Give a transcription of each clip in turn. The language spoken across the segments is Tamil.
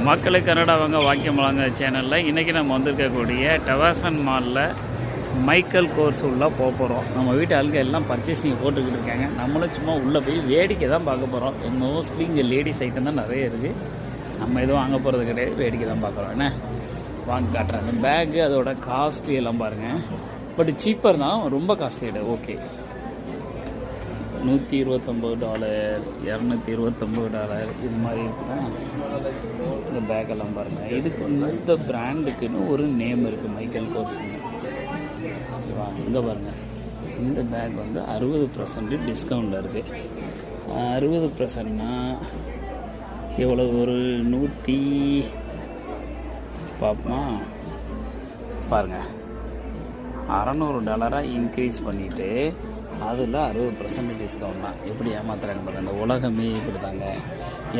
மக்களே கனடா வாங்க வாக்கியமலாங்க சேனலில் இன்றைக்கி நம்ம வந்திருக்கக்கூடிய டவாசன் மாலில் மைக்கேல் கோர்ஸ் உள்ளே போக போகிறோம். நம்ம வீட்டு ஆளுங்க எல்லாம் பர்ச்சேசிங் போட்டுக்கிட்டு இருக்காங்க. நம்மளும் சும்மா உள்ளே போய் வேடிக்கை தான் பார்க்க போகிறோம். மோஸ்ட்லி இங்கே லேடிஸ் ஐட்டம் தான் நிறைய இருக்குது. நம்ம எதுவும் வாங்க போகிறது கிடையாது, வேடிக்கை தான் பார்க்குறோம். என்ன வாங்க காட்டுறேன். அந்த பேக்கு அதோட காஸ்ட்லி எல்லாம் பாருங்கள். பட் சீப்பர் தான், ரொம்ப காஸ்ட்லி கிடையாது. ஓகே, $129, $229 இது மாதிரி இருக்குன்னா இந்த பேக்கெல்லாம் பாருங்கள். இதுக்கு இந்த பிராண்டுக்குன்னு ஒரு நேம் இருக்குது, மைக்கேல் கோர்ஸுங்க. ஓகேவா? இங்கே பாருங்கள், இந்த பேக் வந்து 60% டிஸ்கவுண்டில் இருக்குது. 60%னா எவ்வளோ? ஒரு 100 பார்ப்போமா பாருங்கள், $600 இன்க்ரீஸ் பண்ணிவிட்டு அதில் 60% டிஸ்கவுண்ட் தான். எப்படி ஏமாத்துறாங்க பாருங்கள். அந்த உலகமே இப்படி தாங்க,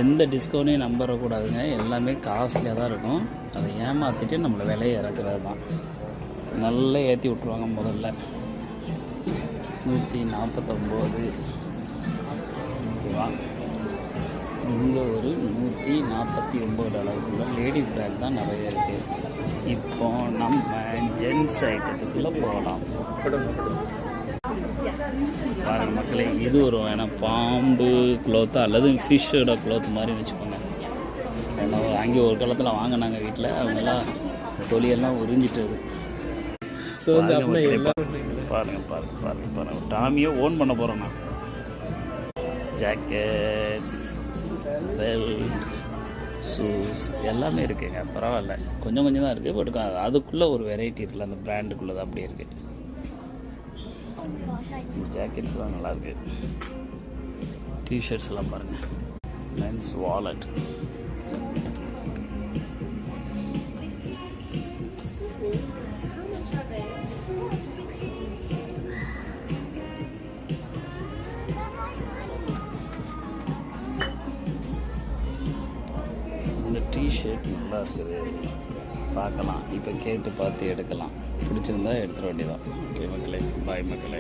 எந்த டிஸ்கவுண்ட்டையும் நம்பக்கூடாதுங்க. எல்லாமே காஸ்ட்லியாக தான் இருக்கும். அதை ஏமாற்றிட்டு நம்மளை விலையை இறக்குறது தான். நல்லா ஏற்றி விட்ருவாங்க. முதல்ல 149. ஓகேவா? இங்கே ஒரு $149 லேடிஸ் பேக் தான் நிறைய இருக்குது. இப்போ நம்ம ஜென்ஸ் ஐட்டத்துக்குள்ளே போகலாம். பாருங்க மக்களே, இது ஒரு வேணால் பாம்பு க்ளோத்து அல்லது ஃபிஷ்ஷோட க்ளோத் மாதிரி வச்சுக்கோங்க. ஏன்னா அங்கே ஒரு காலத்தில் வாங்கினாங்க வீட்டில், அவங்கெல்லாம் தொலியெல்லாம் உறிஞ்சிட்டது. ஸோ பாருங்க டாமியை ஓன் பண்ண போகிறோம். நான் ஜாக்கெட்ஸ், பெல்ட், ஷூஸ் எல்லாமே இருக்குங்க. பரவாயில்ல, கொஞ்சம் தான் இருக்குது. பட் அதுக்குள்ளே ஒரு வெரைட்டி இருக்குல்ல, அந்த பிராண்டுக்குள்ளே தான் அப்படியே இருக்குது. ஜாக்கெட்ஸ்லாம் நல்லாயிருக்கு. டிஷர்ட்ஸ் எல்லாம் பாருங்கள். மென்ஸ் வாலெட், இந்த டிஷர்ட் நல்லா இருக்குது, பார்க்கலாம். இப்போ கேட்டு பார்த்து எடுக்கலாம். பிடிச்சிருந்தா எடுத்துட வேண்டியதான். ஓகே மக்களே, பாய் மக்களே.